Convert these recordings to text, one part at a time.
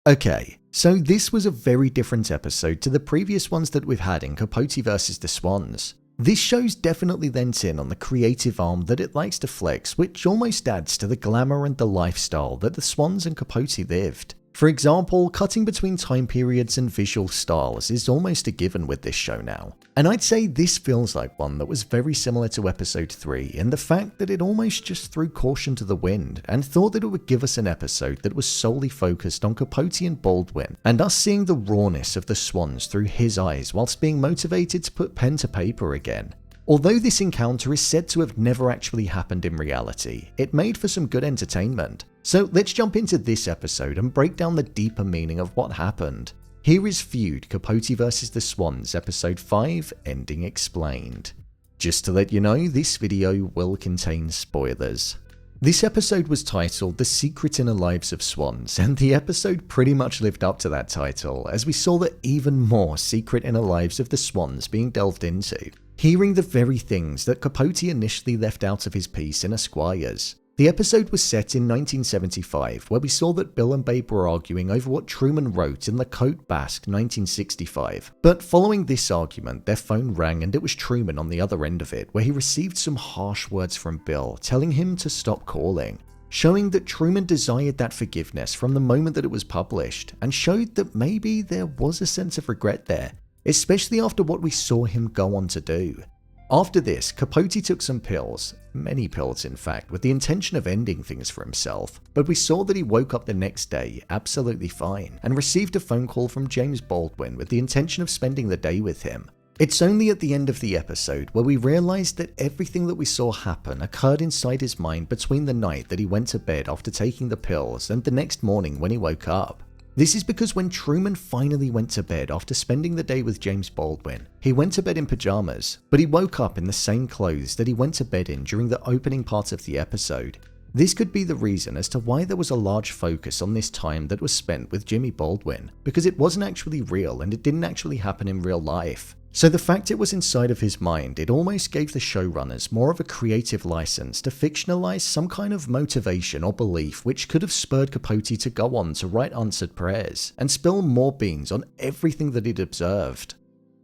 Okay, so this was a very different episode to the previous ones that we've had in Capote vs. the Swans. This show's definitely lent in on the creative arm that it likes to flex, which almost adds to the glamour and the lifestyle that the Swans and Capote lived. For example, cutting between time periods and visual styles is almost a given with this show now. And I'd say this feels like one that was very similar to episode 3 in the fact that it almost just threw caution to the wind and thought that it would give us an episode that was solely focused on Capote and Baldwin and us seeing the rawness of the Swans through his eyes whilst being motivated to put pen to paper again. Although this encounter is said to have never actually happened in reality, it made for some good entertainment. So let's jump into this episode and break down the deeper meaning of what happened. Here is FEUD Capote vs. the Swans episode 5, Ending Explained. Just to let you know, this video will contain spoilers. This episode was titled The Secret Inner Lives of Swans, and the episode pretty much lived up to that title, as we saw the even more secret inner lives of the Swans being delved into, hearing the very things that Capote initially left out of his piece in Esquires. The episode was set in 1975, where we saw that Bill and Babe were arguing over what Truman wrote in the Côte Basque 1965. But following this argument, their phone rang and it was Truman on the other end of it, where he received some harsh words from Bill, telling him to stop calling, showing that Truman desired that forgiveness from the moment that it was published, and showed that maybe there was a sense of regret there, especially after what we saw him go on to do. After this, Capote took some pills, many pills in fact, with the intention of ending things for himself, but we saw that he woke up the next day absolutely fine and received a phone call from James Baldwin with the intention of spending the day with him. It's only at the end of the episode where we realized that everything that we saw happen occurred inside his mind between the night that he went to bed after taking the pills and the next morning when he woke up. This is because when Truman finally went to bed after spending the day with James Baldwin, he went to bed in pajamas, but he woke up in the same clothes that he went to bed in during the opening part of the episode. This could be the reason as to why there was a large focus on this time that was spent with Jimmy Baldwin, because it wasn't actually real and it didn't actually happen in real life. So the fact it was inside of his mind, it almost gave the showrunners more of a creative license to fictionalize some kind of motivation or belief which could have spurred Capote to go on to write answered prayers and spill more beans on everything that he'd observed.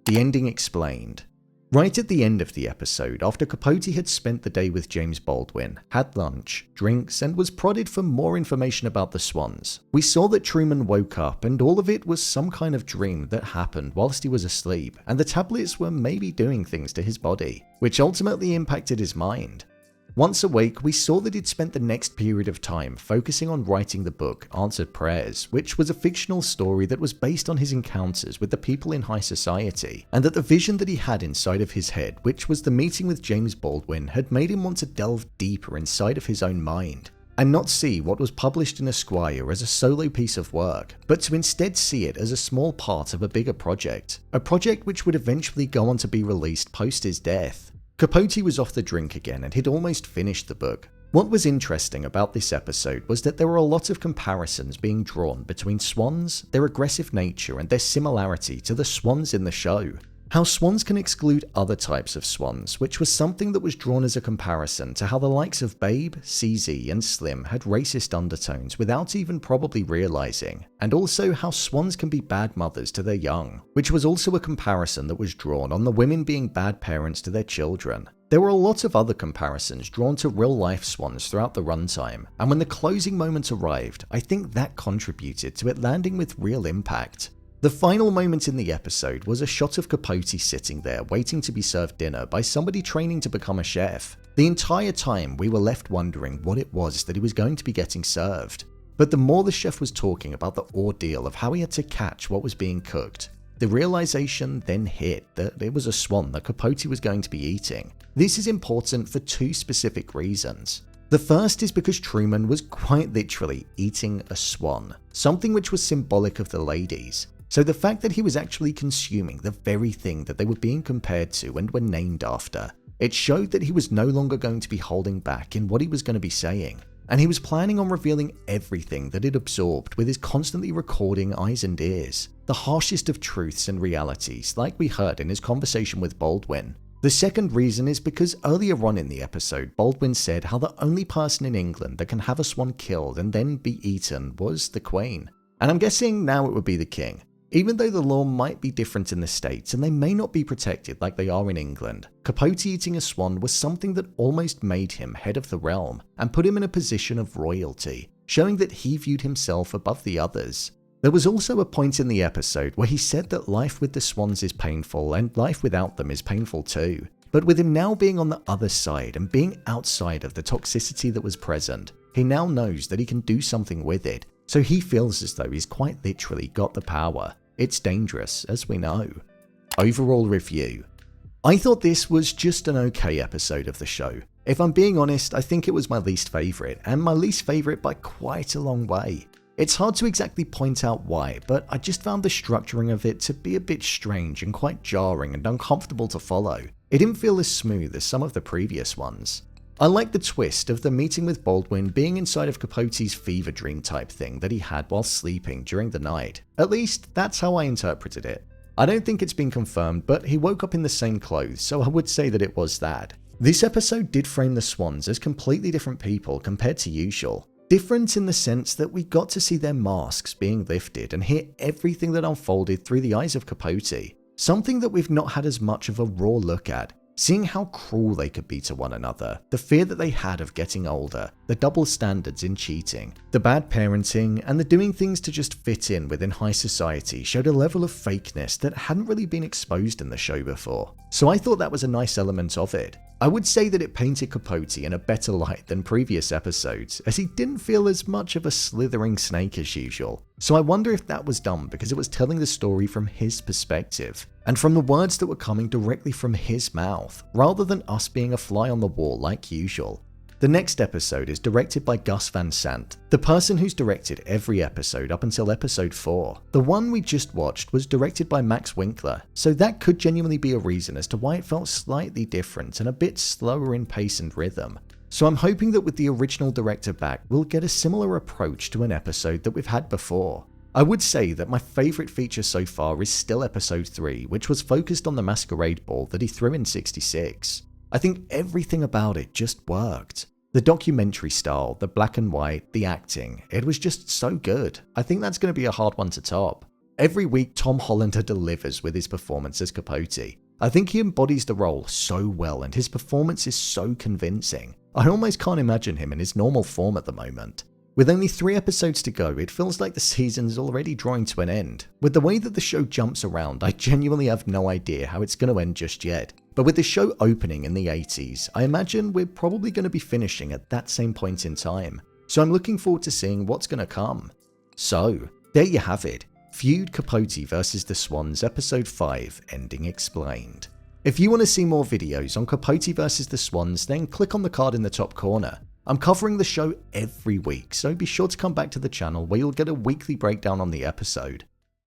The ending explained. Right at the end of the episode, after Capote had spent the day with James Baldwin, had lunch, drinks, and was prodded for more information about the Swans, we saw that Truman woke up and all of it was some kind of dream that happened whilst he was asleep, and the tablets were maybe doing things to his body, which ultimately impacted his mind. Once awake, we saw that he'd spent the next period of time focusing on writing the book Answered Prayers, which was a fictional story that was based on his encounters with the people in high society, and that the vision that he had inside of his head, which was the meeting with James Baldwin, had made him want to delve deeper inside of his own mind, and not see what was published in Esquire as a solo piece of work, but to instead see it as a small part of a bigger project, a project which would eventually go on to be released post his death. Capote was off the drink again and he'd almost finished the book. What was interesting about this episode was that there were a lot of comparisons being drawn between Swans, their aggressive nature, and their similarity to the Swans in the show. How Swans can exclude other types of Swans, which was something that was drawn as a comparison to how the likes of Babe, CZ, and Slim had racist undertones without even probably realizing, and also how Swans can be bad mothers to their young, which was also a comparison that was drawn on the women being bad parents to their children. There were a lot of other comparisons drawn to real-life Swans throughout the runtime, and when the closing moment arrived, I think that contributed to it landing with real impact. The final moment in the episode was a shot of Capote sitting there waiting to be served dinner by somebody training to become a chef. The entire time we were left wondering what it was that he was going to be getting served. But the more the chef was talking about the ordeal of how he had to catch what was being cooked, the realization then hit that it was a swan that Capote was going to be eating. This is important for two specific reasons. The first is because Truman was quite literally eating a swan, something which was symbolic of the ladies. So the fact that he was actually consuming the very thing that they were being compared to and were named after, it showed that he was no longer going to be holding back in what he was going to be saying. And he was planning on revealing everything that it absorbed with his constantly recording eyes and ears, the harshest of truths and realities, like we heard in his conversation with Baldwin. The second reason is because earlier on in the episode, Baldwin said how the only person in England that can have a swan killed and then be eaten was the Queen. And I'm guessing now it would be the king. Even though the law might be different in the States and they may not be protected like they are in England, Capote eating a swan was something that almost made him head of the realm and put him in a position of royalty, showing that he viewed himself above the others. There was also a point in the episode where he said that life with the swans is painful and life without them is painful too. But with him now being on the other side and being outside of the toxicity that was present, he now knows that he can do something with it. So he feels as though he's quite literally got the power. It's dangerous, as we know. Overall review. I thought this was just an okay episode of the show. If I'm being honest, I think it was my least favourite, and my least favourite by quite a long way. It's hard to exactly point out why, but I just found the structuring of it to be a bit strange and quite jarring and uncomfortable to follow. It didn't feel as smooth as some of the previous ones. I like the twist of the meeting with Baldwin being inside of Capote's fever dream type thing that he had while sleeping during the night. At least, that's how I interpreted it. I don't think it's been confirmed, but he woke up in the same clothes, so I would say that it was that. This episode did frame the Swans as completely different people compared to usual. Different in the sense that we got to see their masks being lifted and hear everything that unfolded through the eyes of Capote. Something that we've not had as much of a raw look at. Seeing how cruel they could be to one another, the fear that they had of getting older, the double standards in cheating, the bad parenting, and the doing things to just fit in within high society showed a level of fakeness that hadn't really been exposed in the show before. So I thought that was a nice element of it. I would say that it painted Capote in a better light than previous episodes, as he didn't feel as much of a slithering snake as usual. So I wonder if that was done because it was telling the story from his perspective, and from the words that were coming directly from his mouth, rather than us being a fly on the wall like usual. The next episode is directed by Gus Van Sant, the person who's directed every episode up until episode 4. The one we just watched was directed by Max Winkler, so that could genuinely be a reason as to why it felt slightly different and a bit slower in pace and rhythm. So I'm hoping that with the original director back, we'll get a similar approach to an episode that we've had before. I would say that my favourite feature so far is still episode 3, which was focused on the masquerade ball that he threw in '66. I think everything about it just worked. The documentary style, the black and white, the acting, it was just so good. I think that's going to be a hard one to top. Every week Tom Hollander delivers with his performance as Capote. I think he embodies the role so well and his performance is so convincing. I almost can't imagine him in his normal form at the moment. With only 3 episodes to go, it feels like the season's already drawing to an end. With the way that the show jumps around, I genuinely have no idea how it's going to end just yet. But with the show opening in the 80s, I imagine we're probably going to be finishing at that same point in time. So I'm looking forward to seeing what's going to come. So, there you have it. FEUD Capote vs the Swans episode 5, ending explained. If you want to see more videos on Capote vs the Swans, then click on the card in the top corner. I'm covering the show every week, so be sure to come back to the channel where you'll get a weekly breakdown on the episode.